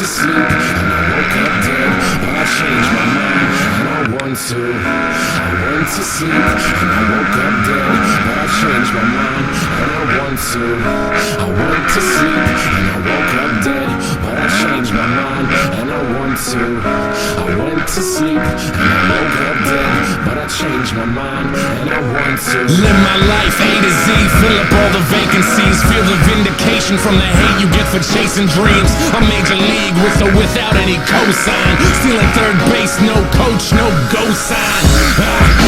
to sleep and I woke up dead, but I changed my mind and I want to. I went to sleep and I woke up dead, but I changed my mind and I want to. I went to sleep and I woke up dead, but I changed my mind and I want to. I went to sleep and I woke up dead, but I changed my mind and I want to. Live my life A to Z, fill up all the vacancies, feel the vindication from the hate you get for chasing dreams. I'm major league with or without any cosign, stealing third base, no coach, no go sign.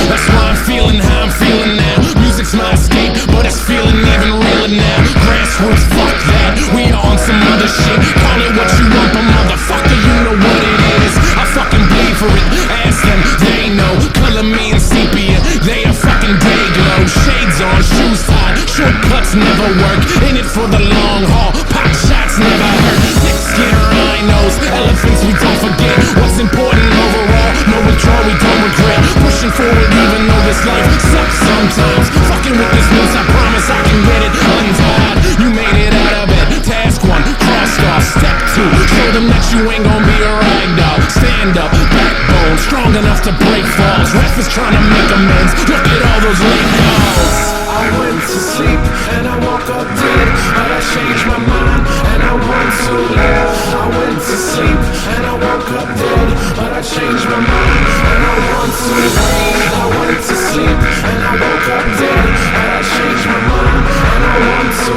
That's why I'm feeling how I'm feeling now. Music's my escape, but it's feeling even realer now. Grassroots, fuck that, we on some other shit. Call it what you want, but motherfucker, you know what it is. I fucking bleed for it, ask them, they know. Color me in sepia, they are fucking day glow. Shades on, shoes tied, shortcuts never work. In it for the long haul, pop shots never hurt. Thick skin, rhinos, elephants we don't forget. What's important overall, no withdrawal we don't regret. Pushing forward even though this life sucks sometimes. Fucking with this noose, I promise I can get it untied. You made it out of it, task one, crossed off. Step two, show them that you ain't gon' be a rag doll. Stand up, backbone, strong enough to break falls. Ref is trying to make amends, look at all those late calls. I went to sleep and I woke up dead, but I changed my mind and I want to live. I went to sleep and I woke up dead, but I changed my mind and I want to breathe. I went to sleep and I woke up dead, but I changed my mind and I want to.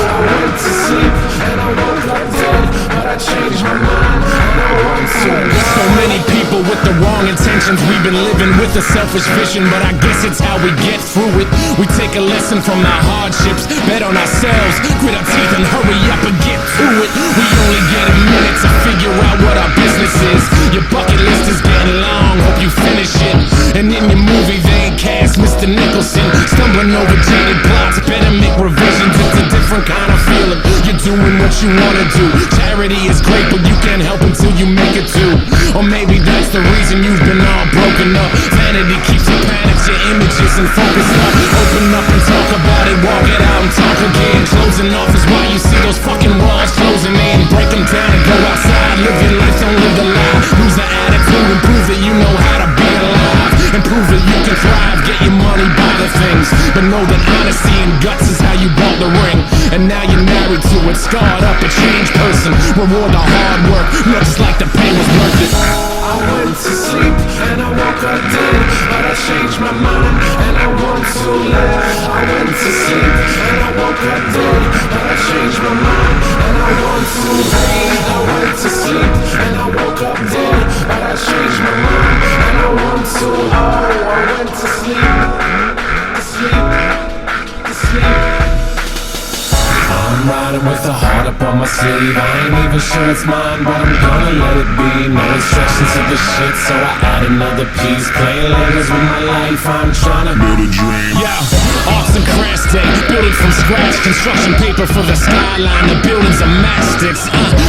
I went to sleep and I woke up dead, but I changed my mind and I want to. So many people with the wrong intentions, we've been living with a selfish vision, but I guess it's how we get through it. We take a lesson from our hardships, bet on ourselves, grit our teeth and hurry up and get to it. We only get a minute to figure out what our business is. Your bucket list is getting long, hope you finish it. And in your movie they ain't cast Mr. Nicholson, stumbling over jaded plots, better make revisions. It's a different kind of feeling, you're doing what you wanna do. Charity is great but you can't help until you make it too. Or maybe that's the reason you've been all broken up. Vanity keeps you panicked, your images and focused up. Open up and talk about it, walk it out and talk again. Closing off is why you see those fucking walls closing in. Break them down and go outside, live your life, don't live the lie. Lose the attitude and prove that you know how to be alive. And prove that you can thrive, get your money, buy the things, but know that honesty and guts is how you bought the ring. And now you're married to it, scarred up, a changed person. Reward the hard work, looks like the pain was worth it. I went to sleep and I woke up dead, but I changed my mind and I want to live. I went to sleep and I woke up dead, but I changed my mind and I want to breathe. I went to sleep and I woke up dead, but I changed my mind and I want to. Oh, I went to sleep, to sleep, to sleep. I'm riding with the heart up on my sleeve. I ain't even sure it's mine, but I'm gonna let it be. No instructions to the shit, so I add another piece. Playing Legos with my life, I'm trying to build a dream. Yeah, arts and crafts day, build it from scratch. Construction paper for the skyline, the buildings are matchsticks.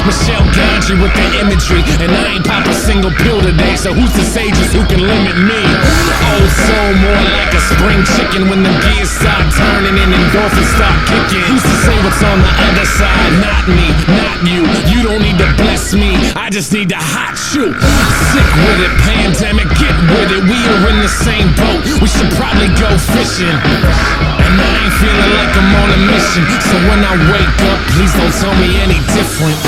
Michelle Gondry with the imagery, and I ain't pop a single pill today, so who's the sages who can limit me? Old soul, more like a spring chicken. When the gears start turning and endorphins start kicking, who's to say what's on the other side? Not me, not you. You don't need to bless me, I just need to hot shoot. Sick with it, pandemic, get with it. We are in the same boat, we should probably go fishing. And I ain't feeling like I'm on a mission, so when I wake up, please don't tell me any different.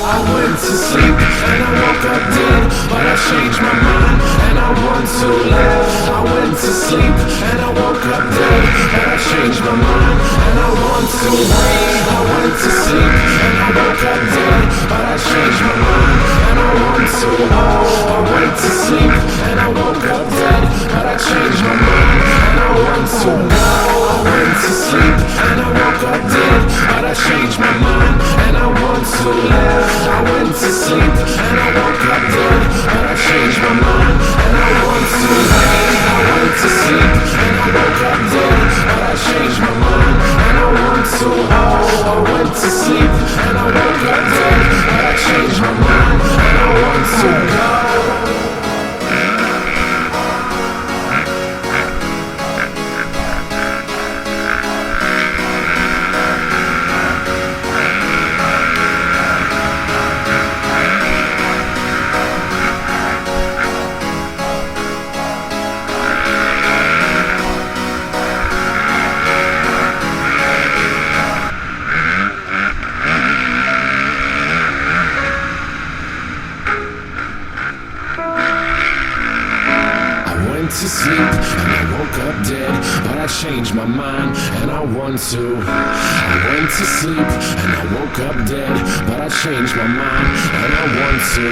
I went to sleep and I woke up dead, but I changed my mind and I want to live. I went to sleep and I woke up dead, but I changed my mind and I want to breathe. I went to sleep and I woke up dead, but I changed my mind and I want to. Oh, I went to sleep and I woke up dead, but I changed my mind and I want to. I went to sleep and I woke up dead, but I changed my mind and I want to live. I went to sleep and I woke up dead, but I changed my mind and I want to live. I went to sleep and I woke up dead, but I changed my mind and I want to. Oh, I went to sleep and I woke up dead, but I changed my mind and I want to go. but I changed my mind and I want to. I went to sleep and I woke up dead, but I changed my mind and I want to.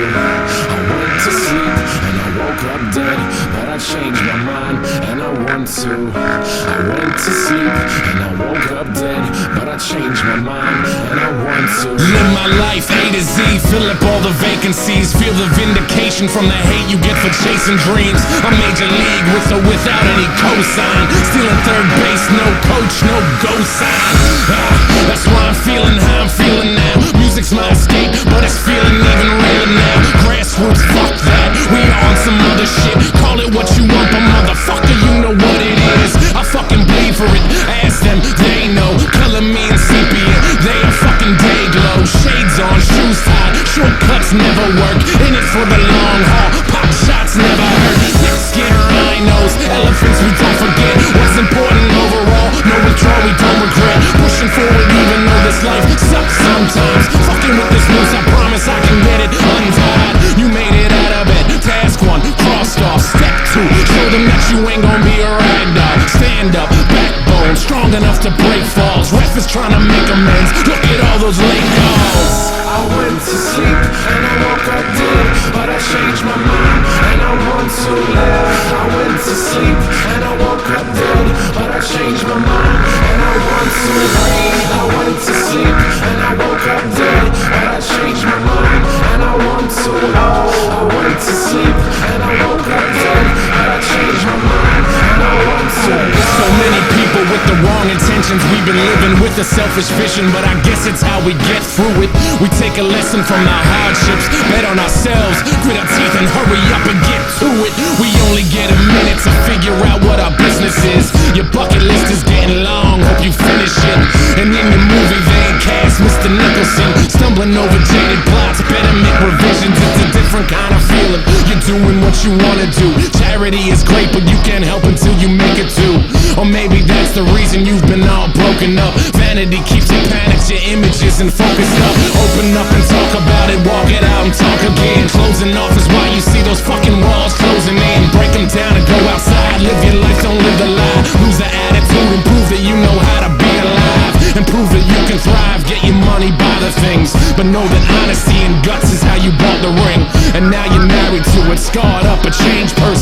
I went to sleep and I woke up dead, but I changed my mind and I want to. I went to sleep and I woke up dead, but I changed my mind and I want to. Live my life A to Z, fill up all the vacancies. Feel the vindication from the hate you get for chasing dreams. I'm major league with or without any cosign. Stealing third base, no coach, no go sign. That's why I'm feeling how I'm feeling now. Music's my escape, but it's feeling even realer now. Grassroots, fuck that, we on some other shit. Call it what you want, but motherfucker, you know what it is. I fucking bleed for it, ask them, they know. Color me in sepia, they a fucking day glow. Shades on, shoes tied, shortcuts never work. In it for the long haul, pop shots never hurt. Thick skin, rhinos, elephants we don't forget. What's important overall, no withdrawal we don't regret. Pushing forward even though this life sucks sometimes. Fucking with this noose, I promise I can get it untied. You made it out of it, task 1, crossed off. Step 2, show them that you ain't gon' be a rag doll. Stand up, backbone, strong enough to break falls. Ref is trying to make amends, look at all those late calls. I went to sleep and I woke up dead, but I changed my mind and I want to live. I went to sleep and I woke up dead, but I changed my mind and I want to breathe. I went to sleep and I woke up dead, but I changed my mind and I want to. I went to sleep and I woke up dead, but I changed my mind and I want to. So many people with the wrong intentions. We've been living with a selfish vision, but I guess it's how we get through it. We take a lesson from the hardships, bet on ourselves, grit our teeth and hurry up and get to it. We only get a minute to figure out what our business is. Your bucket list is getting long, hope you finish it. And in your movie they ain't cast Mr. Nicholson, stumbling over jaded plots, better make revisions. It's a different kind of feeling, you're doing what you wanna do. Charity is great, but you can't help until you make it too. Or maybe that's the reason you've been all broken up. Vanity keeps you panicked, your images and focused up. Open up and talk about it, walk it out and talk again. Closing off is why you see those fucking walls closing in. Break them down and go outside, live your life, don't live the lie. Lose the attitude and prove that you know how to be alive. And prove that you can thrive, get your money, buy the things. But know that honesty and guts is how you bought the ring. And now you're married to it, scarred up, a changed person.